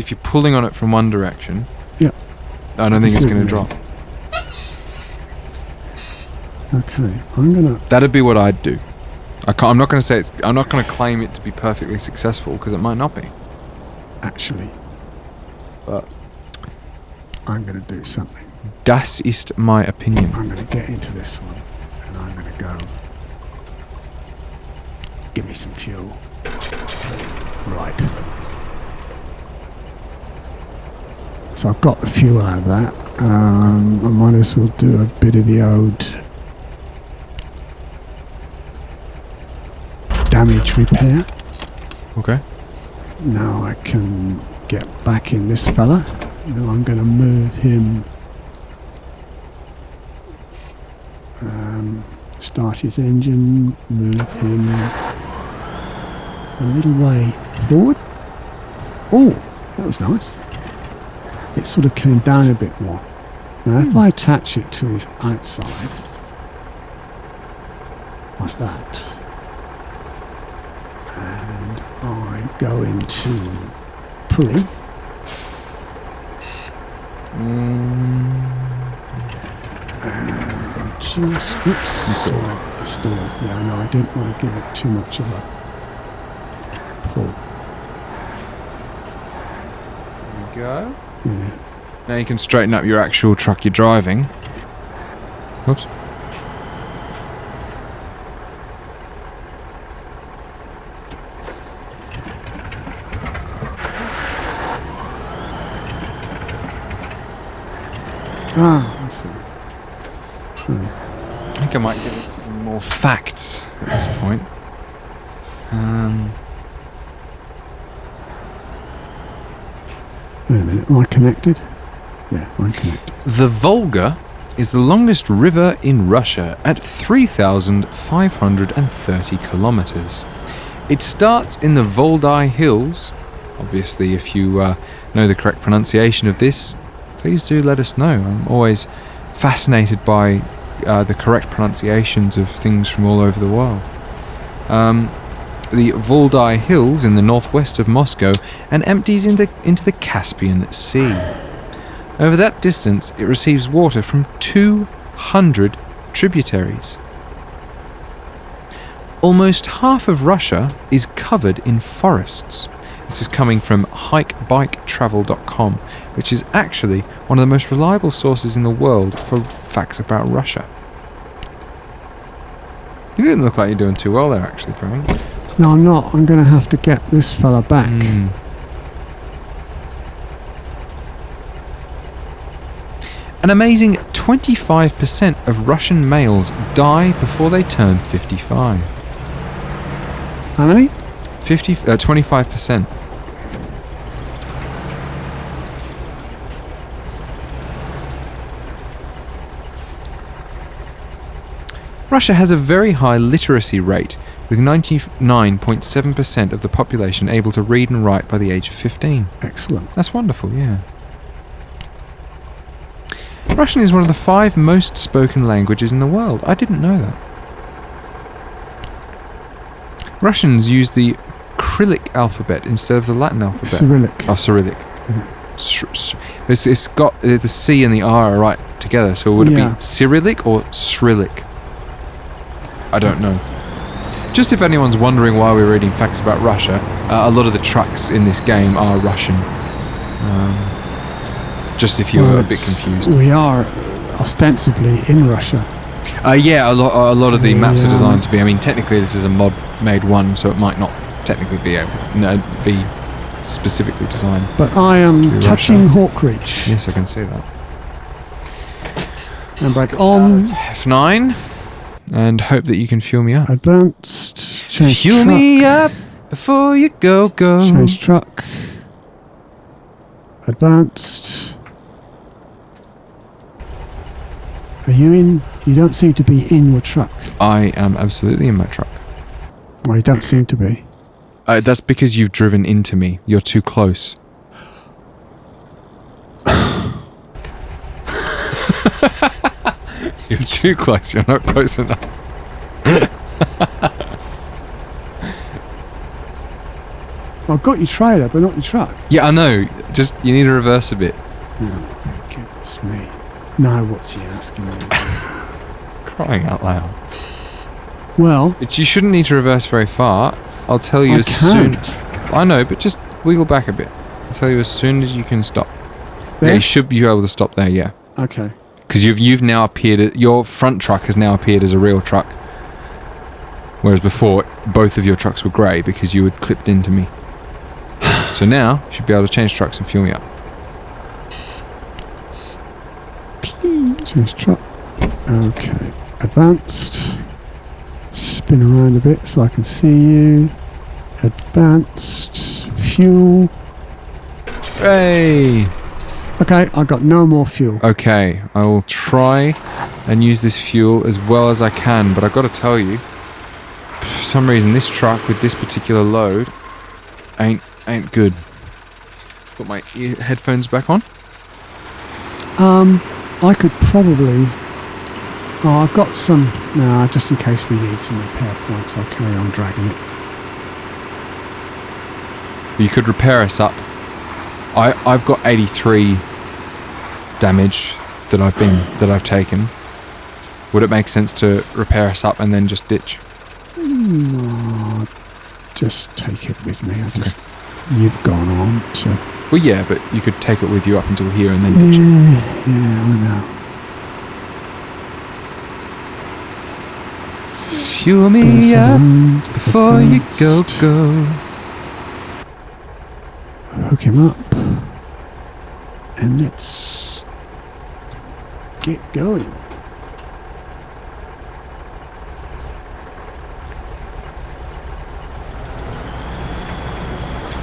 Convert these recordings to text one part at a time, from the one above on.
if you're pulling on it from one direction, yeah, I don't think it's going to drop. Okay, I'm gonna. That'd be what I'd do. I'm not going to say it's. I'm not going to claim it to be perfectly successful because it might not be. Actually, But I'm gonna do something. das ist my opinion. I'm gonna get into this one, and I'm gonna go. Give me some fuel. Right. So I've got the fuel out of that. I might as well do a bit of the old damage repair. Okay. Now I can get back in this fella. Now I'm going to move him. Start his engine. Move him a little way forward. Oh, that was nice. It sort of came down a bit more. Now if I attach it to his outside, like that, and I go into pulling, and I just, oops, installed. Yeah, no, I didn't want to give it too much of a pull. There you go. Yeah. Now you can straighten up your actual truck you're driving. Whoops. Ah, I see. I think I might give us some more facts at this point. Wait a minute, am I connected? Yeah, I'm connected. The Volga is the longest river in Russia at 3,530 kilometers. It starts in the Valdai Hills. Obviously, if you know the correct pronunciation of this, please do let us know. I'm always fascinated by the correct pronunciations of things from all over the world. The Valdai Hills in the northwest of Moscow and empties into the Caspian Sea. Over that distance, it receives water from 200 tributaries. Almost half of Russia is covered in forests. This is coming from hikebiketravel.com, which is actually one of the most reliable sources in the world for facts about Russia. You didn't look like you're doing too well there, actually, Prang. No, I'm not. I'm going to have to get this fella back. An amazing 25% of Russian males die before they turn 55. How many? 25%. Russia has a very high literacy rate, with 99.7% of the population able to read and write by the age of 15. Excellent. That's wonderful, yeah. Russian is one of the 5 most spoken languages in the world. I didn't know that. Russians use the Cyrillic alphabet instead of the Latin alphabet. Cyrillic. Oh, Cyrillic. Yeah. It's got the C and the R are right together, so would it be Cyrillic or Cyrillic? I don't know. Just if anyone's wondering why we're reading facts about Russia, a lot of the trucks in this game are Russian. Just if you're a bit confused. We are ostensibly in Russia. Yeah, a lot of the maps are designed to be. I mean, technically this is a mod made one, so it might not technically be specifically designed. But I am touching HawkReach. Yes, I can see that. Handbrake on. F9. And hope that you can fuel me up. Advanced. Change fuel truck. me up before you go. Change truck. Advanced. Are you in? You don't seem to be in your truck. I am absolutely in my truck. Well, you don't seem to be. That's because you've driven into me. You're too close. You're too close. You're not close enough. I've got your trailer, but not your truck. Yeah, I know. Just, you need to reverse a bit. Oh, goodness me. No, what's he asking me? Crying out loud. Well, But you shouldn't need to reverse very far. I'll tell you I as soon... can't. I know, but just wiggle back a bit. I'll tell you as soon as you can stop. There? Yeah, you should be able to stop there, yeah. Okay. Because you've now appeared... Your front truck has now appeared as a real truck. Whereas before, both of your trucks were grey because you had clipped into me. So now, you should be able to change trucks and fuel me up. Change truck. Okay. Advanced. Spin around a bit so I can see you. Advanced. Fuel. Hey! Okay, I got no more fuel. Okay, I will try and use this fuel as well as I can, but I've got to tell you, for some reason this truck with this particular load ain't good. Put my headphones back on. I could probably... Oh, I've got some... No, just in case we need some repair points, I'll carry on dragging it. You could repair us up. I've got 83 damage that I've taken. Would it make sense to repair us up and then just ditch? No, just take it with me. You've gone on, so... Well, yeah, but you could take it with you up until here and then ditch it. Yeah, I know. Fuel me up before you go. Hook him up. And let's get going.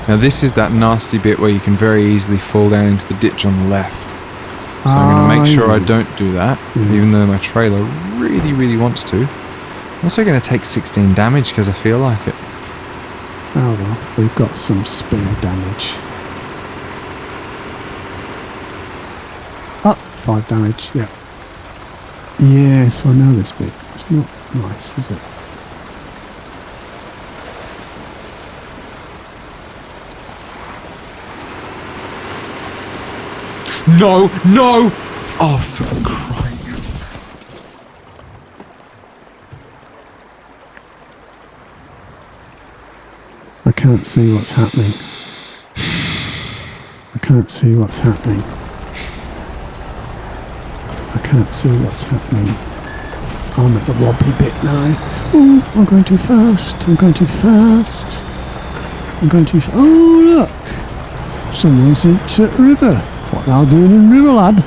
Now this is that nasty bit where you can very easily fall down into the ditch on the left. So I'm going to make sure I don't do that, even though my trailer really wants to. I'm also going to take 16 damage because I feel like it. Oh well, we've got some spare damage. Up 5 damage, yeah. Yes, I know this bit. It's not nice, is it? No! Oh, for crying. I can't see what's happening. I can't see what's happening. I can't see what's happening. I'm at the wobbly bit now. Oh, I'm going too fast. I'm going too fast. I'm going too fast. Oh, look. Someone's into the river. What are they doing in the river, lad?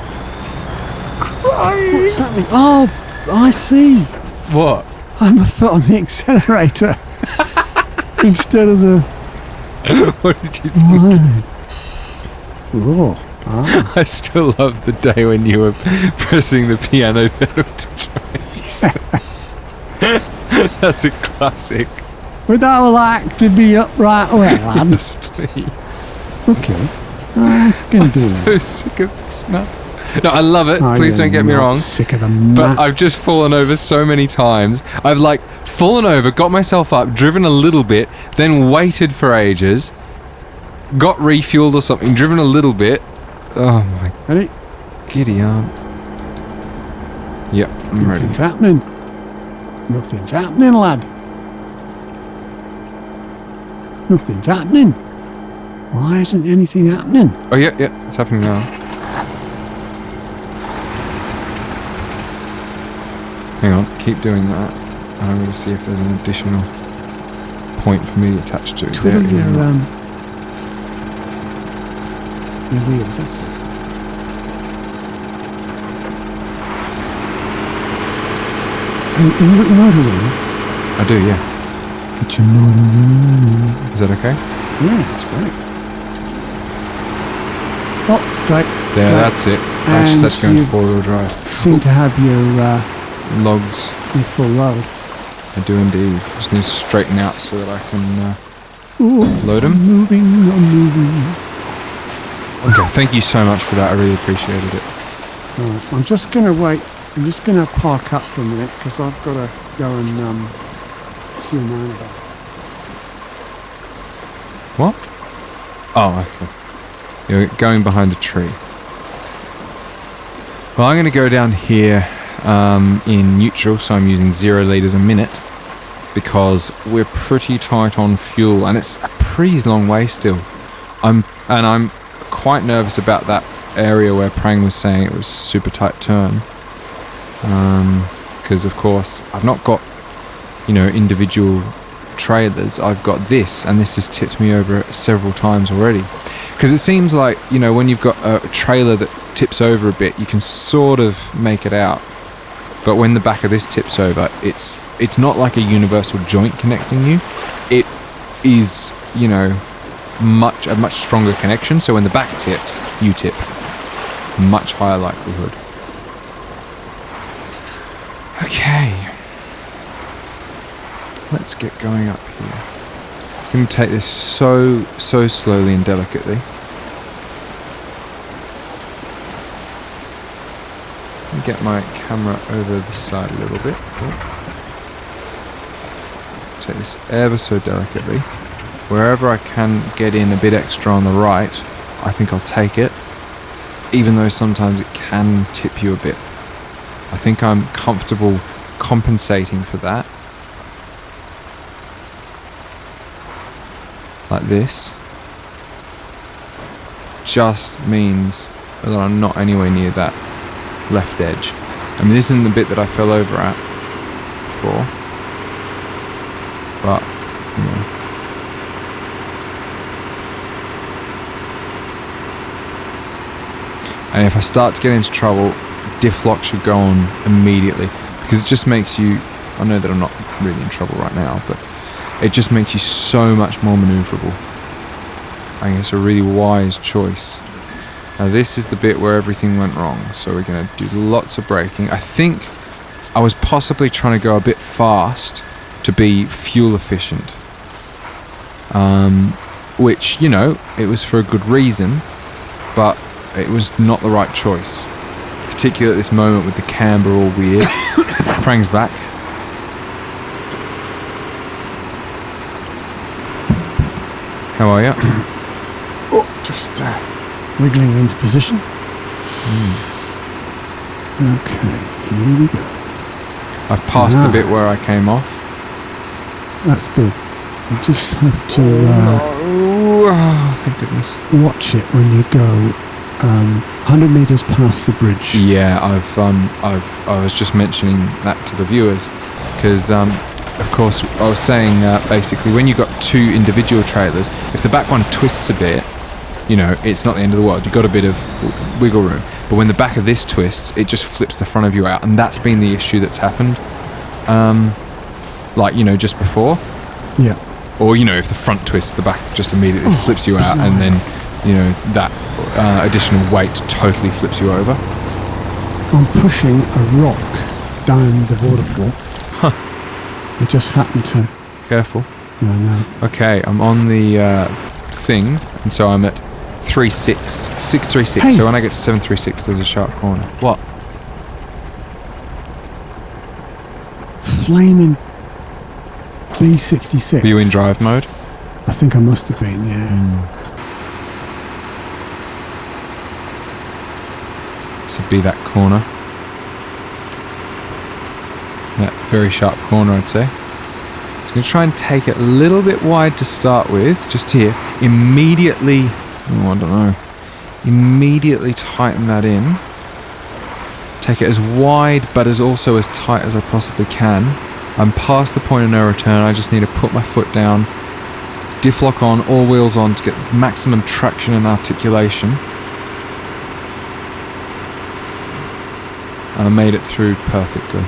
Crying. What's happening? Oh, I see. What? I'm a foot on the accelerator instead of the... What did you think? Oh, ah. I still love the day when you were pressing the piano pedal to try. That's a classic. Would that like to be up right away, lad? Yes, please. Okay. I'm going to do I'm that. so sick of this map. No, I love it. Oh, Please you're don't get me not wrong. Sick of the But map. I've just fallen over so many times. I've like fallen over, got myself up, driven a little bit, then waited for ages, got refueled or something, driven a little bit. Oh my Ready? giddy aunt. Yep, I'm ready. Nothing's happening. Nothing's happening, lad. Nothing's happening. Why isn't anything happening? Oh yeah, it's happening now. Hang on, keep doing that. And I'm going to see if there's an additional point for me to attach to. Twiddle There your, it is. your wheels, that's it. And you got your motor running? I do, yeah. Get your motor running. Is that okay? Yeah, that's great. Oh, great. There, Right. that's it. And That's going to you- four-wheel drive. Seem to have your Logs. full load. I do indeed. Just need to straighten out so that I can Ooh, load them. I'm moving. Okay, thank you so much for that. I really appreciated it. Right, I'm just going to wait. I'm just going to park up for a minute because I've got to go and see a man about. What? Oh, okay. You're going behind a tree. Well, I'm going to go down here in neutral, so I'm using 0 litres a minute because we're pretty tight on fuel, and it's a pretty long way still. I'm quite nervous about that area where Prang was saying it was a super tight turn, because of course I've not got, you know, individual trailers. I've got this, and this has tipped me over several times already. Because it seems like, you know, when you've got a trailer that tips over a bit, you can sort of make it out. But when the back of this tips over, it's not like a universal joint connecting you. It is, you know, a much stronger connection. So when the back tips, you tip. Much higher likelihood. Okay. Let's get going up here. I'm going to take this so slowly and delicately. Get my camera over the side a little bit. Take this ever so delicately. Wherever I can get in a bit extra on the right, I think I'll take it, even though sometimes it can tip you a bit. I think I'm comfortable compensating for that. Like this. Just means that I'm not anywhere near that left edge. I mean, this isn't the bit that I fell over at before, but, you know. And if I start to get into trouble, diff lock should go on immediately, because it just makes you, I know that I'm not really in trouble right now, but it just makes you so much more maneuverable. I think it's a really wise choice. Now this is the bit where everything went wrong, so we're going to do lots of braking. I think I was possibly trying to go a bit fast to be fuel efficient, which, you know, it was for a good reason, but it was not the right choice, particularly at this moment with the camber all weird. Prang's back. How are you? Oh, just wiggling into position. Okay, here we go. I've passed the bit where I came off. That's good. You just have to oh, thank goodness. Watch it when you go 100 meters past the bridge. Yeah, I was just mentioning that to the viewers, because of course I was saying basically when you've got two individual trailers, if the back one twists a bit, you know, it's not the end of the world. You've got a bit of wiggle room. But when the back of this twists, it just flips the front of you out. And that's been the issue that's happened. Like, you know, just before. Yeah. Or, you know, if the front twists, the back just immediately flips you out. And then, you know, that additional weight totally flips you over. I'm pushing a rock down the waterfall. Huh. It just happened to... Careful. Yeah, I know. Okay, I'm on the thing. And so I'm at 636. Hey. So when I get to 736, there's a sharp corner. What? Flaming B66. Were you in drive mode? I think I must have been, yeah. This would be that corner. That very sharp corner, I'd say. So I'm going to try and take it a little bit wide to start with, just here. Immediately, oh, I don't know. Immediately tighten that in. Take it as wide, but as also as tight as I possibly can. I'm past the point of no return. I just need to put my foot down, diff lock on, all wheels on to get maximum traction and articulation. And I made it through perfectly.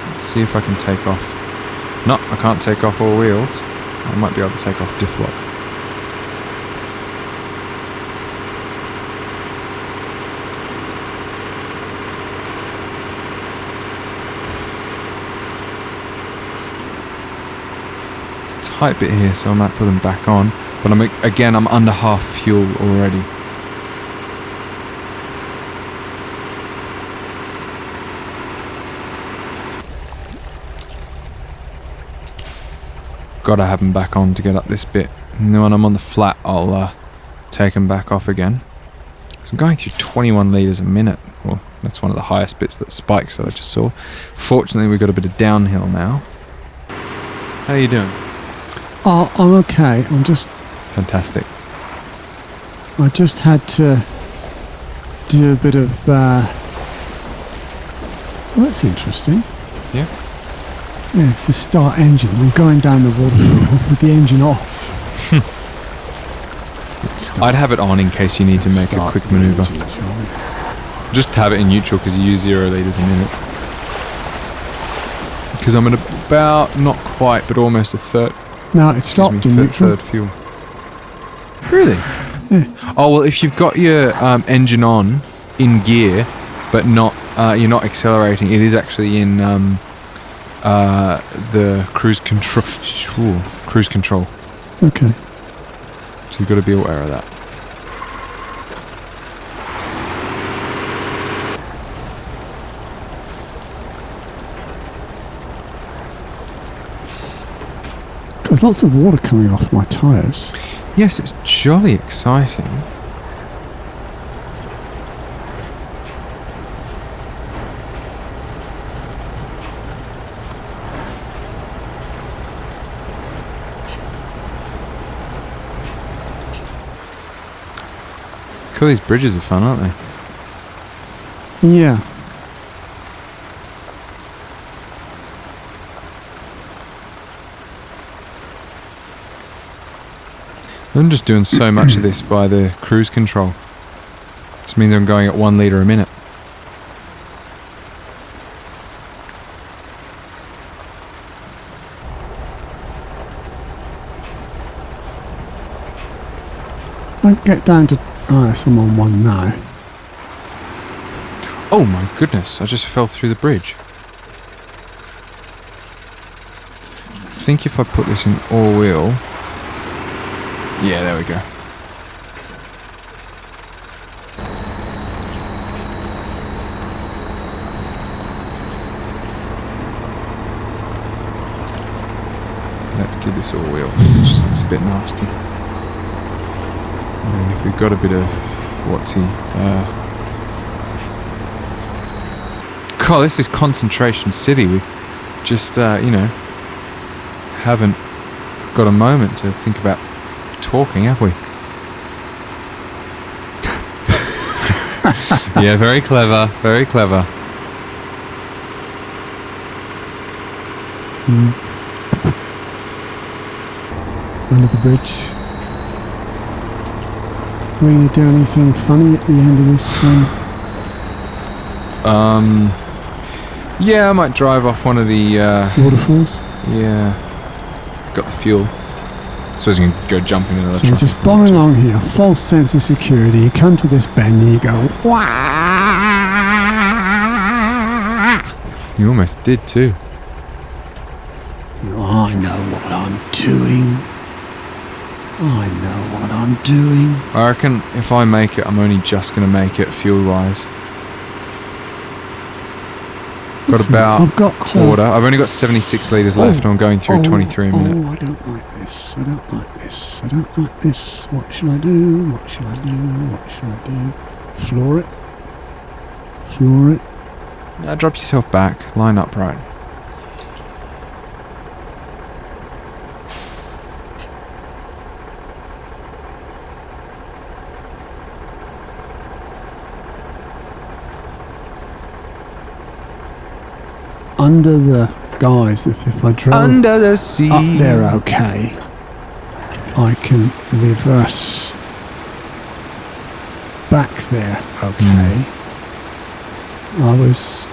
Let's see if I can take off. No, I can't take off all wheels. I might be able to take off diff lock. It's a tight bit here, so I might put them back on. But I'm under half fuel already. got to have them back on to get up this bit. And then when I'm on the flat, I'll take them back off again. So I'm going through 21 litres a minute. Well, that's one of the highest bits, that spikes that I just saw. Fortunately, we've got a bit of downhill now. How are you doing? Oh, I'm okay. I'm just... Fantastic. I just had to do a bit of... well, that's interesting. Yeah? Yeah, it's a start engine. I'm going down the waterfall with the engine off. I'd have it on in case you need to make a quick manoeuvre. Just have it in neutral because you use 0 litres a minute. Because I'm at about, not quite, but almost a third. No, it stopped in neutral. Third fuel. Really? Yeah. Oh well, if you've got your engine on in gear, but not you're not accelerating, it is actually in the cruise control. Cruise control. Okay. So you've got to be aware of that. There's lots of water coming off my tyres. Yes, it's jolly exciting. Cool, these bridges are fun, aren't they? Yeah. I'm just doing so much of this by the cruise control. Which means I'm going at 1 litre a minute. I get down to... Oh, yes, I'm on 1 now. Oh my goodness, I just fell through the bridge. I think if I put this in all-wheel... Yeah, there we go. Let's give this all-wheel because it just looks a bit nasty. And if we've got a bit of... What's he? God, this is Concentration City. We just, you know, haven't got a moment to think about talking, have we? Yeah, very clever, very clever. Under the bridge. Are we going to do anything funny at the end of this? Yeah, I might drive off one of the waterfalls? Yeah. Got the fuel. I suppose you can go jumping into the truck. So you're just bombing along here, false sense of security. You come to this bend and you go, wah! You almost did too. I know what I'm doing. I know what I'm doing. I reckon if I make it, I'm only just going to make it fuel-wise. Got about a quarter. I've only got 76 litres left and I'm going through 23 a minute. Oh, I don't like this. I don't like this. I don't like this. What shall I do? What shall I do? What shall I do? Floor it. Floor it. Yeah, drop yourself back. Line up right. Under the guise, if I drove under the sea up there, okay, I can reverse back there, okay. I was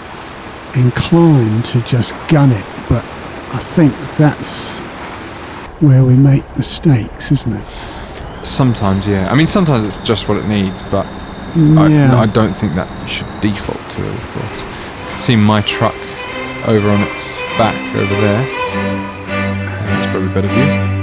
inclined to just gun it, but I think that's where we make mistakes, isn't it? Sometimes, yeah. I mean, sometimes it's just what it needs, but yeah. I don't think that you should default to it, of course. You can see my truck over on its back over there. That's probably a better view.